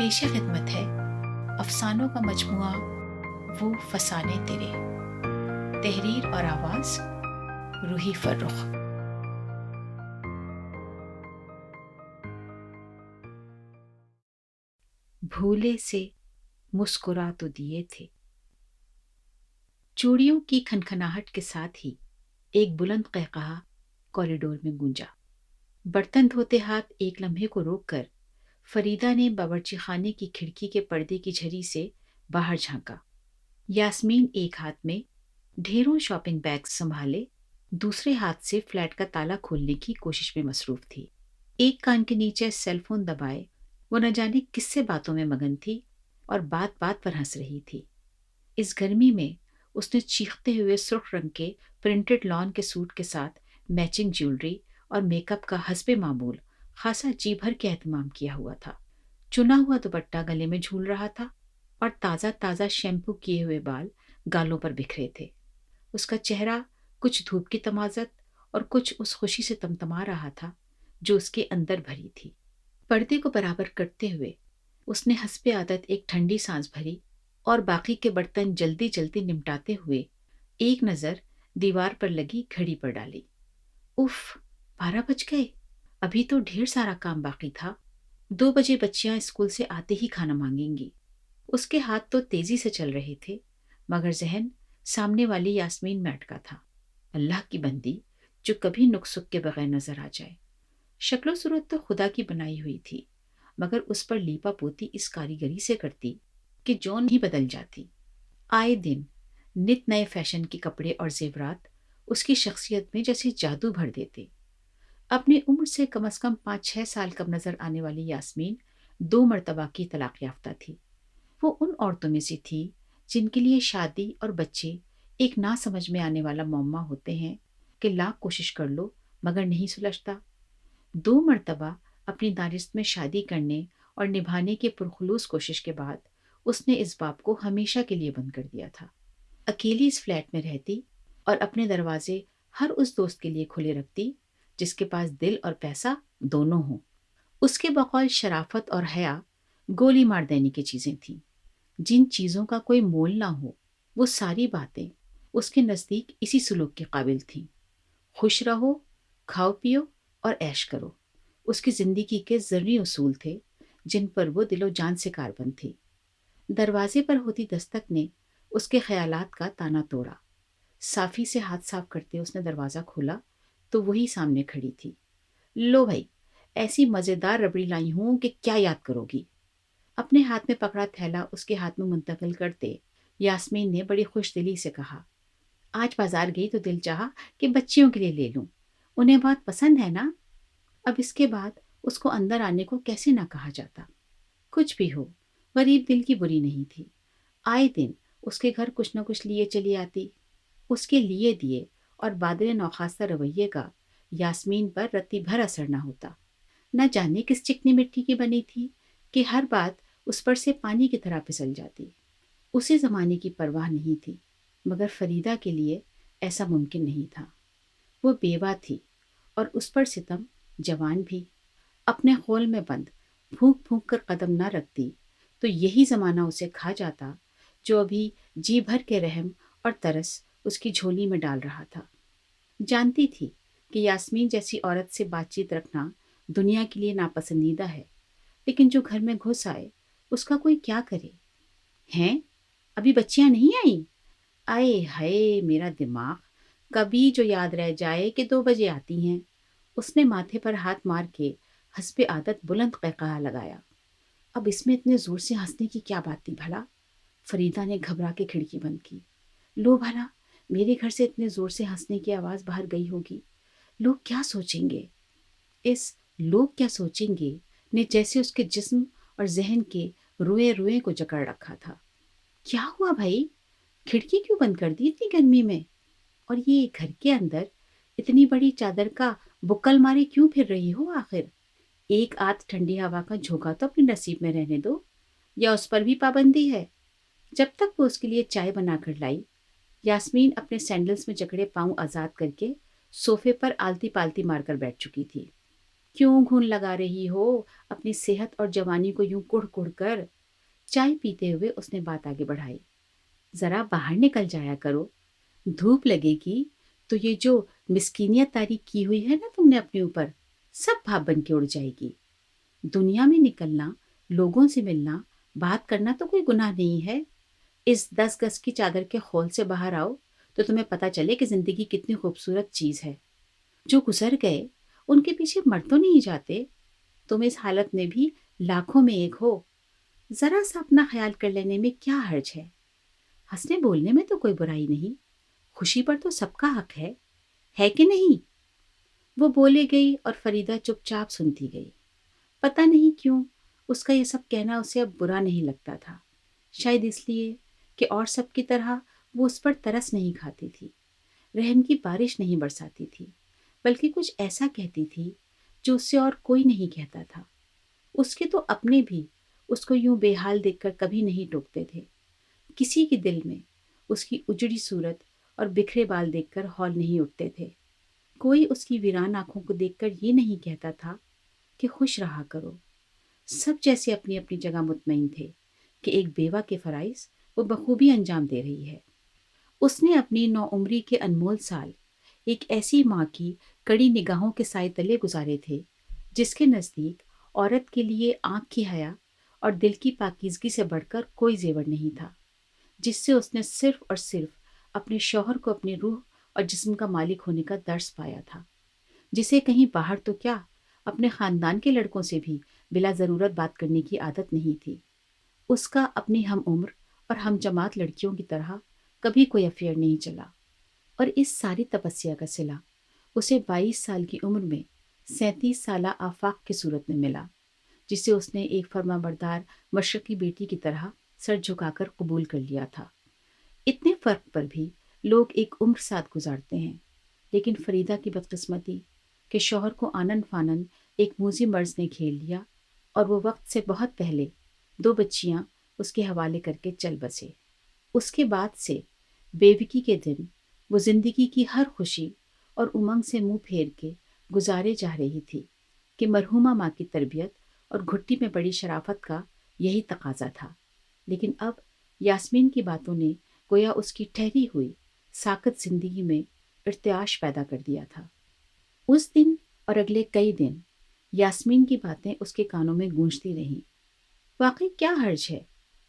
پیش خدمت ہے افسانوں کا مجموعہ وہ فسانے تیرے. تحریر اور آواز روحی فرخ. بھولے سے مسکرا تو دیے تھے. چوڑیوں کی کھنکھناہٹ کے ساتھ ہی ایک بلند قہقہا کوریڈور میں گونجا. برتن دھوتے ہاتھ ایک لمحے کو روک کر فریدہ نے باورچی خانے کی کھڑکی کے پردے کی جھری سے باہر جھانکا. یاسمین ایک ہاتھ میں ڈھیروں شاپنگ بیگز سنبھالے دوسرے ہاتھ سے فلیٹ کا تالا کھولنے کی کوشش میں مصروف تھی. ایک کان کے نیچے سیل فون دبائے وہ نہ جانے کس سے باتوں میں مگن تھی اور بات بات پر ہنس رہی تھی. اس گرمی میں اس نے چیختے ہوئے سرخ رنگ کے پرنٹڈ لان کے سوٹ کے ساتھ میچنگ جیولری اور میک اپ کا حسب معمول خاصا جی بھر کے اہتمام کیا ہوا تھا. چنا ہوا دوپٹہ گلے میں جھول رہا تھا اور تازہ تازہ شیمپو کیے ہوئے بال گالوں پر بکھرے تھے. اس کا چہرہ کچھ دھوپ کی تمازت اور کچھ اس خوشی سے تمتما رہا تھا جو اس کے اندر بھری تھی. پردے کو برابر کرتے ہوئے اس نے حسب عادت ایک ٹھنڈی سانس بھری اور باقی کے برتن جلدی جلدی نمٹاتے ہوئے ایک نظر دیوار پر لگی گھڑی پر ڈالی. اف، 12 بج گئے. ابھی تو ڈھیر سارا کام باقی تھا. 2 بجے بچیاں اسکول سے آتے ہی کھانا مانگیں گی. اس کے ہاتھ تو تیزی سے چل رہے تھے مگر ذہن سامنے والی یاسمین میں اٹکا تھا. اللہ کی بندی جو کبھی نک سک کے بغیر نظر آ جائے. شکل و صورت تو خدا کی بنائی ہوئی تھی مگر اس پر لیپا پوتی اس کاریگری سے کرتی کہ جون ہی بدل جاتی. آئے دن نت نئے فیشن کے کپڑے اور زیورات اس کی شخصیت میں جیسے جادو بھر دیتے. اپنی عمر سے کم از کم 5-6 سال کم نظر آنے والی یاسمین 2 مرتبہ کی طلاق یافتہ تھی. وہ ان عورتوں میں سے تھی جن کے لیے شادی اور بچے ایک نہ سمجھ میں آنے والا معمہ ہوتے ہیں کہ لاکھ کوشش کر لو مگر نہیں سلجھتا. 2 مرتبہ اپنی دانست میں شادی کرنے اور نبھانے کے پرخلوص کوشش کے بعد اس نے اس باب کو ہمیشہ کے لیے بند کر دیا تھا. اکیلی اس فلیٹ میں رہتی اور اپنے دروازے ہر اس دوست کے لیے کھلے رکھتی جس کے پاس دل اور پیسہ دونوں ہوں. اس کے بقول شرافت اور حیا گولی مار دینے کی چیزیں تھیں. جن چیزوں کا کوئی مول نہ ہو وہ ساری باتیں اس کے نزدیک اسی سلوک کے قابل تھیں. خوش رہو، کھاؤ پیو اور عیش کرو اس کی زندگی کے ضروری اصول تھے جن پر وہ دل و جان سے کاربند تھی. دروازے پر ہوتی دستک نے اس کے خیالات کا تانا توڑا. صافی سے ہاتھ صاف کرتے اس نے دروازہ کھولا تو وہی سامنے کھڑی تھی. لو بھائی، ایسی مزیدار ربڑی لائی ہوں کہ کیا یاد کرو گی. اپنے ہاتھ میں پکڑا تھیلا اس کے ہاتھ میں منتقل کرتے یاسمین نے بڑی خوش دلی سے کہا، آج بازار گئی تو دل چاہا کہ بچیوں کے لیے لے لوں. انہیں بہت پسند ہے نا. اب اس کے بعد اس کو اندر آنے کو کیسے نہ کہا جاتا. کچھ بھی ہو، غریب دل کی بری نہیں تھی. آئے دن اس کے گھر کچھ نہ کچھ لیے چلی آتی. اس کے لیے دیے اور بادل نوخاستہ رویے کا یاسمین پر رتی بھر اثر نہ ہوتا. نہ جانے کس چکنی مٹی کی بنی تھی کہ ہر بات اس پر سے پانی کی طرح پھسل جاتی. اسے زمانے کی پرواہ نہیں تھی مگر فریدہ کے لیے ایسا ممکن نہیں تھا. وہ بیوہ تھی اور اس پر ستم جوان بھی. اپنے خول میں بند پھونک پھونک کر قدم نہ رکھتی تو یہی زمانہ اسے کھا جاتا جو ابھی جی بھر کے رحم اور ترس اس کی جھولی میں ڈال رہا تھا. جانتی تھی کہ یاسمین جیسی عورت سے بات چیت رکھنا دنیا کے لیے ناپسندیدہ ہے لیکن جو گھر میں گھس آئے اس کا کوئی کیا کرے. ہیں، ابھی بچیاں نہیں آئیں؟ آئے ہائے میرا دماغ، کبھی جو یاد رہ جائے کہ 2 بجے آتی ہیں. اس نے ماتھے پر ہاتھ مار کے حسب عادت بلند قہقہا لگایا. اب اس میں اتنے زور سے ہنسنے کی کیا بات تھی بھلا. فریدہ نے گھبرا کے کھڑکی بند کی. لو بھلا، میرے گھر سے اتنے زور سے ہنسنے کی آواز باہر گئی ہوگی. لوگ کیا سوچیں گے. اس لوگ کیا سوچیں گے نے جیسے اس کے جسم اور ذہن کے روئے روئے کو جکڑ رکھا تھا. کیا ہوا بھائی، کھڑکی کیوں بند کر دی اتنی گرمی میں؟ اور یہ گھر کے اندر اتنی بڑی چادر کا بکل مارے کیوں پھر رہی ہو آخر؟ ایک آدھ ٹھنڈی ہوا کا جھونکا تو اپنے نصیب میں رہنے دو، یا اس پر بھی پابندی ہے؟ جب تک وہ اس کے لیے چائے بنا کر لائی یاسمین اپنے سینڈلز میں جکڑے پاؤں آزاد کر کے صوفے پر آلتی پالتی مار کر بیٹھ چکی تھی. کیوں گھن لگا رہی ہو اپنی صحت اور جوانی کو یوں کڑ کڑ کر؟ چائے پیتے ہوئے اس نے بات آگے بڑھائی۔ ذرا باہر نکل جایا کرو، دھوپ لگے گی تو یہ جو مسکینیت تاریخ کی ہوئی ہے نا تم نے اپنے اوپر، سب بھاپ بن کے اڑ جائے گی۔ دنیا میں نکلنا، لوگوں سے ملنا، بات کرنا تو کوئی گناہ نہیں ہے۔ اس 10 گز کی چادر کے خول سے باہر آؤ تو تمہیں پتہ چلے کہ زندگی کتنی خوبصورت چیز ہے۔ جو گزر گئے ان کے پیچھے مر تو نہیں جاتے، تم اس حالت میں بھی لاکھوں میں ایک ہو۔ ذرا سا اپنا خیال کر لینے میں کیا حرج ہے؟ ہنسنے بولنے میں تو کوئی برائی نہیں، خوشی پر تو سب کا حق ہے کہ نہیں؟ وہ بولے گئی اور فریدہ چپ چاپ سنتی گئی۔ پتہ نہیں کیوں اس کا یہ سب کہنا اسے اب برا نہیں لگتا تھا۔ شاید اس لیے کہ اور سب کی طرح وہ اس پر ترس نہیں کھاتی تھی، رحم کی بارش نہیں برساتی تھی، بلکہ کچھ ایسا کہتی تھی جو اس سے اور کوئی نہیں کہتا تھا۔ اس کے تو اپنے بھی اس کو یوں بے حال دیکھ کر کبھی نہیں ٹوکتے تھے۔ کسی کے دل میں اس کی اجڑی صورت اور بکھرے بال دیکھ کر ہول نہیں اٹھتے تھے۔ کوئی اس کی ویران آنکھوں کو دیکھ کر یہ نہیں کہتا تھا کہ خوش رہا کرو۔ سب جیسے اپنی اپنی جگہ مطمئن تھے کہ ایک بیوہ کے فرائض وہ بخوبی انجام دے رہی ہے۔ اس نے اپنی نوعمری کے انمول سال ایک ایسی ماں کی کڑی نگاہوں کے سائے تلے گزارے تھے جس کے نزدیک عورت کے لیے آنکھ کی حیا اور دل کی پاکیزگی سے بڑھ کر کوئی زیور نہیں تھا، جس سے اس نے صرف اور صرف اپنے شوہر کو اپنی روح اور جسم کا مالک ہونے کا درس پایا تھا، جسے کہیں باہر تو کیا اپنے خاندان کے لڑکوں سے بھی بلا ضرورت بات کرنے کی عادت نہیں تھی۔ اس کا اپنی ہم عمر اور ہم جماعت لڑکیوں کی طرح کبھی کوئی افیئر نہیں چلا، اور اس ساری تپسیا کا صلہ اسے 22 سال کی عمر میں 37 سالہ آفاق کی صورت میں ملا، جسے اس نے ایک فرما بردار مشرقی بیٹی کی طرح سر جھکا کر قبول کر لیا تھا۔ اتنے فرق پر بھی لوگ ایک عمر ساتھ گزارتے ہیں، لیکن فریدہ کی بدقسمتی کہ شوہر کو آنن فانن ایک موذی مرض نے گھیر لیا اور وہ وقت سے بہت پہلے 2 بچیاں اس کے حوالے کر کے چل بسے۔ اس کے بعد سے بیوگی کے دن وہ زندگی کی ہر خوشی اور امنگ سے منہ پھیر کے گزارے جا رہی تھی کہ مرحومہ ماں کی تربیت اور گھٹی میں بڑی شرافت کا یہی تقاضا تھا۔ لیکن اب یاسمین کی باتوں نے گویا اس کی ٹھہری ہوئی ساکت زندگی میں ارتعاش پیدا کر دیا تھا۔ اس دن اور اگلے کئی دن یاسمین کی باتیں اس کے کانوں میں گونجتی رہیں۔ واقعی کیا حرج ہے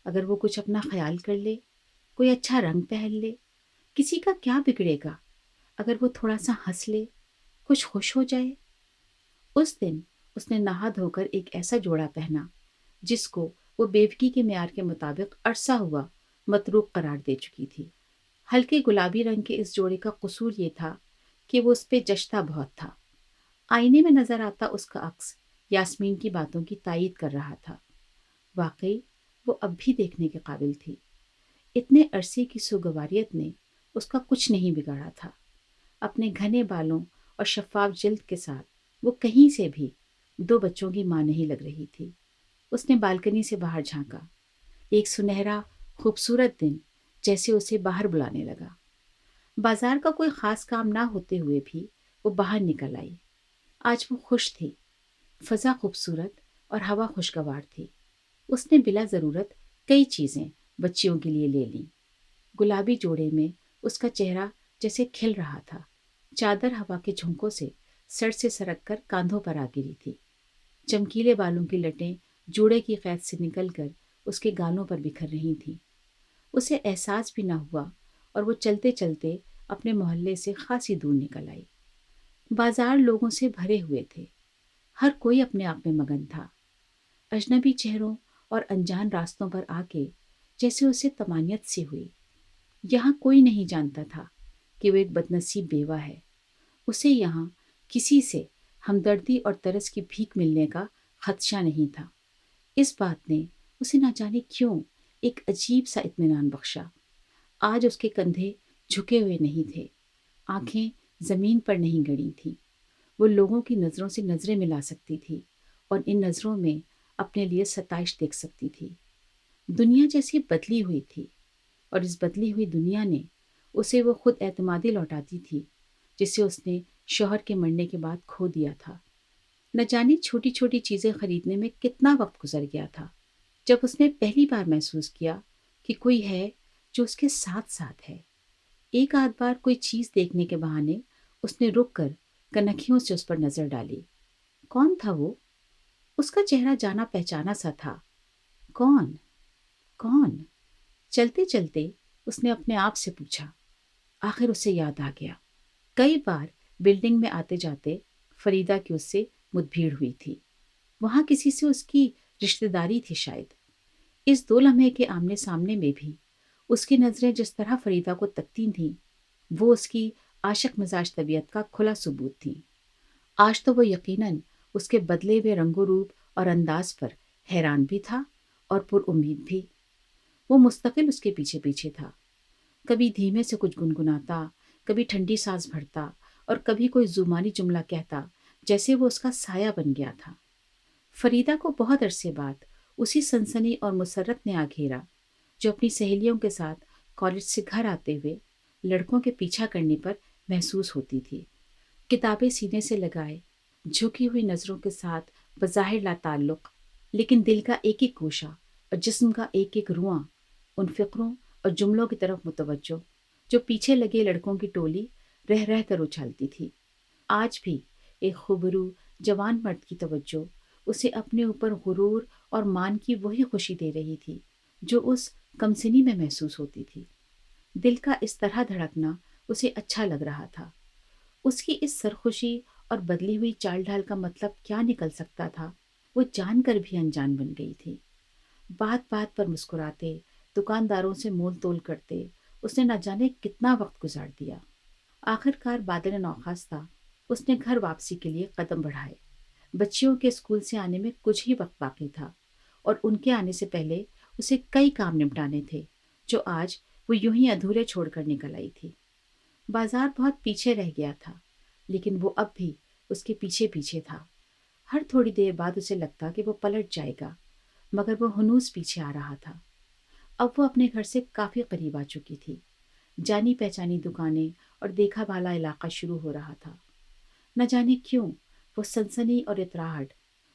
اگر وہ کچھ اپنا خیال کر لے، کوئی اچھا رنگ پہن لے؟ کسی کا کیا بگڑے گا اگر وہ تھوڑا سا ہنس لے، کچھ خوش ہو جائے؟ اس دن اس نے نہا دھو کر ایک ایسا جوڑا پہنا جس کو وہ بیوگی کے معیار کے مطابق عرصہ ہوا متروک قرار دے چکی تھی۔ ہلکے گلابی رنگ کے اس جوڑے کا قصور یہ تھا کہ وہ اس پہ جچتا بہت تھا۔ آئینے میں نظر آتا اس کا عکس یاسمین کی باتوں کی تائید کر رہا تھا۔ واقعی وہ اب بھی دیکھنے کے قابل تھی۔ اتنے عرصے کی سوگواریت نے اس کا کچھ نہیں بگاڑا تھا۔ اپنے گھنے بالوں اور شفاف جلد کے ساتھ وہ کہیں سے بھی 2 بچوں کی ماں نہیں لگ رہی تھی۔ اس نے بالکنی سے باہر جھانکا۔ ایک سنہرا خوبصورت دن جیسے اسے باہر بلانے لگا۔ بازار کا کوئی خاص کام نہ ہوتے ہوئے بھی وہ باہر نکل آئی۔ آج وہ خوش تھی، فضا خوبصورت اور ہوا خوشگوار تھی۔ اس نے بلا ضرورت کئی چیزیں بچیوں کے لیے لے لیں۔ گلابی جوڑے میں اس کا چہرہ جیسے کھل رہا تھا۔ چادر ہوا کے جھونکوں سے سر سے سرک کر کاندھوں پر آ گری تھی۔ چمکیلے بالوں کی لٹیں جوڑے کی قید سے نکل کر اس کے گالوں پر بکھر رہی تھیں۔ اسے احساس بھی نہ ہوا اور وہ چلتے چلتے اپنے محلے سے خاصی دور نکل آئی۔ بازار لوگوں سے بھرے ہوئے تھے، ہر کوئی اپنے آپ میں مگن تھا۔ اجنبی چہروں اور انجان راستوں پر آ کے جیسے اسے طمانیت سی ہوئی۔ یہاں کوئی نہیں جانتا تھا کہ وہ ایک بدنصیب بیوہ ہے۔ اسے یہاں کسی سے ہمدردی اور ترس کی بھیک ملنے کا خدشہ نہیں تھا۔ اس بات نے اسے نہ جانے کیوں ایک عجیب سا اطمینان بخشا۔ آج اس کے کندھے جھکے ہوئے نہیں تھے، آنکھیں زمین پر نہیں گڑی تھیں۔ وہ لوگوں کی نظروں سے نظریں ملا سکتی تھی اور ان نظروں میں اپنے لیے ستائش دیکھ سکتی تھی۔ دنیا جیسی بدلی ہوئی تھی، اور اس بدلی ہوئی دنیا نے اسے وہ خود اعتمادی لوٹاتی تھی جسے اس نے شوہر کے مرنے کے بعد کھو دیا تھا۔ نہ جانے چھوٹی چھوٹی چیزیں خریدنے میں کتنا وقت گزر گیا تھا جب اس نے پہلی بار محسوس کیا کہ کوئی ہے جو اس کے ساتھ ساتھ ہے۔ ایک آدھ بار کوئی چیز دیکھنے کے بہانے اس نے رک کر کنکھیوں سے اس پر نظر ڈالی۔ کون تھا وہ؟ اس کا چہرہ جانا پہچانا سا تھا۔ کون؟ کون؟ چلتے چلتے اس نے اپنے آپ سے پوچھا۔ آخر اسے یاد آ گیا۔ کئی بار بلڈنگ میں آتے جاتے فریدہ کی اس سے مدبھیڑ ہوئی تھی۔ وہاں کسی سے اس کی رشتہ داری تھی شاید۔ اس 2 لمحے کے آمنے سامنے میں بھی اس کی نظریں جس طرح فریدہ کو تکتی تھیں وہ اس کی عاشق مزاج طبیعت کا کھلا ثبوت تھی۔ آج تو وہ یقیناً اس کے بدلے ہوئے رنگ و روپ اور انداز پر حیران بھی تھا اور پر امید بھی۔ وہ مستقل اس کے پیچھے پیچھے تھا، کبھی دھیمے سے کچھ گنگناتا، کبھی ٹھنڈی سانس بھرتا اور کبھی کوئی زبانی جملہ کہتا جیسے وہ اس کا سایہ بن گیا تھا۔ فریدہ کو بہت عرصے بعد اسی سنسنی اور مسرت نے آ گھیرا جو اپنی سہیلیوں کے ساتھ کالج سے گھر آتے ہوئے لڑکوں کے پیچھا کرنے پر محسوس ہوتی تھی۔ کتابیں سینے سے لگائے، جھکی ہوئی نظروں کے ساتھ بظاہر لا تعلق لیکن دل کا ایک ایک گوشہ اور جسم کا ایک ایک رواں ان فقروں اور جملوں کی طرف متوجہ جو پیچھے لگے لڑکوں کی ٹولی رہ رہ کر اچھالتی تھی۔ آج بھی ایک خوبرو جوان مرد کی توجہ اسے اپنے اوپر غرور اور مان کی وہی خوشی دے رہی تھی جو اس کمسنی میں محسوس ہوتی تھی۔ دل کا اس طرح دھڑکنا اسے اچھا لگ رہا تھا۔ اس کی اس سرخوشی اور بدلی ہوئی چال ڈھال کا مطلب کیا نکل سکتا تھا وہ جان کر بھی انجان بن گئی تھی۔ بات بات پر مسکراتے، دکانداروں سے مول تول کرتے اس نے نہ جانے کتنا وقت گزار دیا۔ آخر کار بادل نوخاستہ اس نے گھر واپسی کے لیے قدم بڑھائے۔ بچیوں کے اسکول سے آنے میں کچھ ہی وقت باقی تھا اور ان کے آنے سے پہلے اسے کئی کام نپٹانے تھے جو آج وہ یوں ہی ادھورے چھوڑ کر نکل آئی تھی۔ بازار بہت پیچھے رہ گیا تھا لیکن وہ اب بھی اس کے پیچھے پیچھے تھا۔ ہر تھوڑی دیر بعد اسے لگتا کہ وہ پلٹ جائے گا مگر وہ ہنوز پیچھے آ رہا تھا۔ اب وہ اپنے گھر سے کافی قریب آ چکی تھی۔ جانی پہچانی دکانیں اور دیکھا بھالا علاقہ شروع ہو رہا تھا۔ نہ جانے کیوں وہ سنسنی اور اطراہٹ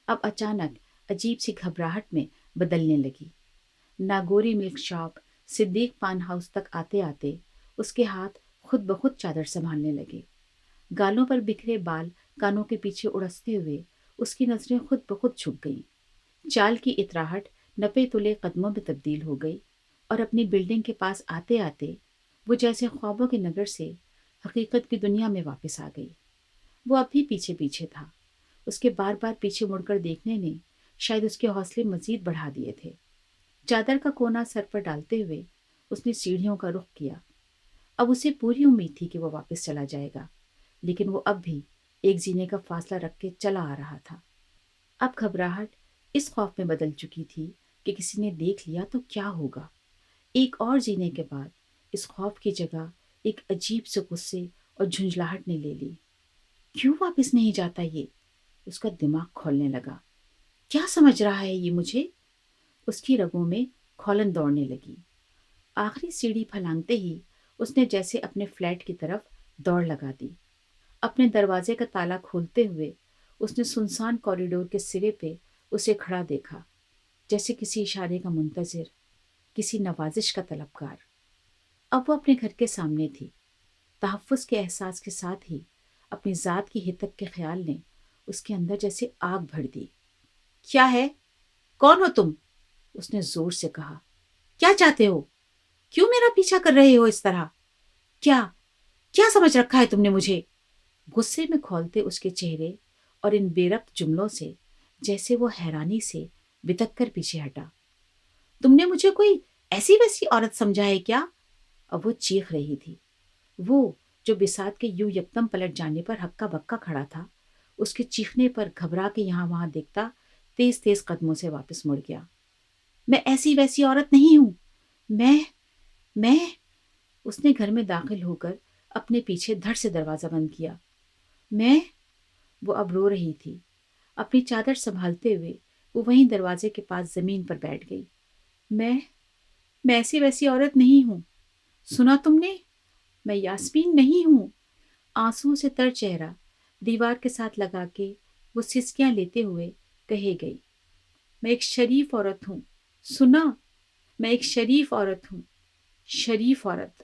اب اچانک عجیب سی گھبراہٹ میں بدلنے لگی۔ ناگوری ملک شاپ، صدیق پان ہاؤس تک آتے آتے اس کے ہاتھ خود بخود چادر سنبھالنے لگے۔ گالوں پر بکھرے بال کانوں کے پیچھے اڑستے ہوئے اس کی نظریں خود بخود جھک گئیں۔ چال کی اطراہٹ نپے تلے قدموں میں تبدیل ہو گئی اور اپنی بلڈنگ کے پاس آتے آتے وہ جیسے خوابوں کے نگر سے حقیقت کی دنیا میں واپس آ گئی۔ وہ اب بھی پیچھے پیچھے تھا۔ اس کے بار بار پیچھے مڑ کر دیکھنے نے شاید اس کے حوصلے مزید بڑھا دیے تھے۔ چادر کا کونا سر پر ڈالتے ہوئے اس نے سیڑھیوں کا رخ کیا۔ اب اسے پوری امید تھی کہ وہ واپس چلا جائے گا لیکن وہ اب بھی ایک زینے کا فاصلہ رکھ کے چلا آ رہا تھا۔ اب گھبراہٹ اس خوف میں بدل چکی تھی کہ کسی نے دیکھ لیا تو کیا ہوگا۔ ایک اور زینے کے بعد اس خوف کی جگہ ایک عجیب سے غصے اور جھنجھلاہٹ نے لے لی۔ کیوں واپس نہیں جاتا یہ؟ اس کا دماغ کھولنے لگا۔ کیا سمجھ رہا ہے یہ مجھے؟ اس کی رگوں میں کھولن دوڑنے لگی۔ آخری سیڑھی پھلانگتے ہی اس نے جیسے اپنے فلیٹ کی طرف دوڑ لگا دی۔ اپنے دروازے کا تالا کھولتے ہوئے اس نے سنسان کوریڈور کے سرے پہ اسے کھڑا دیکھا، جیسے کسی اشارے کا منتظر، کسی نوازش کا طلبگار۔ اب وہ اپنے گھر کے سامنے تھی۔ تحفظ کے احساس کے ساتھ ہی اپنی ذات کی ہتک کے خیال نے اس کے اندر جیسے آگ بھر دی۔ کیا ہے؟ کون ہو تم؟ اس نے زور سے کہا۔ کیا چاہتے ہو؟ کیوں میرا پیچھا کر رہے ہو اس طرح؟ کیا کیا سمجھ رکھا ہے تم نے مجھے؟ غصے میں کھولتے اس کے چہرے اور ان بے ربط جملوں سے جیسے وہ حیرانی سے بتک کر پیچھے ہٹا۔ تم نے مجھے کوئی ایسی ویسی عورت سمجھا ہے کیا؟ اب وہ چیخ رہی تھی۔ وہ جو بساط کے یوں یکدم پلٹ جانے پر ہکا بکا کھڑا تھا، اس کے چیخنے پر گھبرا کے یہاں وہاں دیکھتا تیز تیز قدموں سے واپس مڑ گیا۔ میں ایسی ویسی عورت نہیں ہوں۔ میں اس نے گھر میں داخل ہو کر اپنے پیچھے دھڑ سے دروازہ بند کیا۔ وہ اب رو رہی تھی۔ اپنی چادر سنبھالتے ہوئے وہ وہیں دروازے کے پاس زمین پر بیٹھ گئی۔ میں ایسی ویسی عورت نہیں ہوں۔ سنا تم نے؟ میں یاسمین نہیں ہوں۔ آنسو سے تر چہرہ دیوار کے ساتھ لگا کے وہ سسکیاں لیتے ہوئے کہے گئی، میں ایک شریف عورت ہوں، سنا، میں ایک شریف عورت ہوں۔ شریف عورت،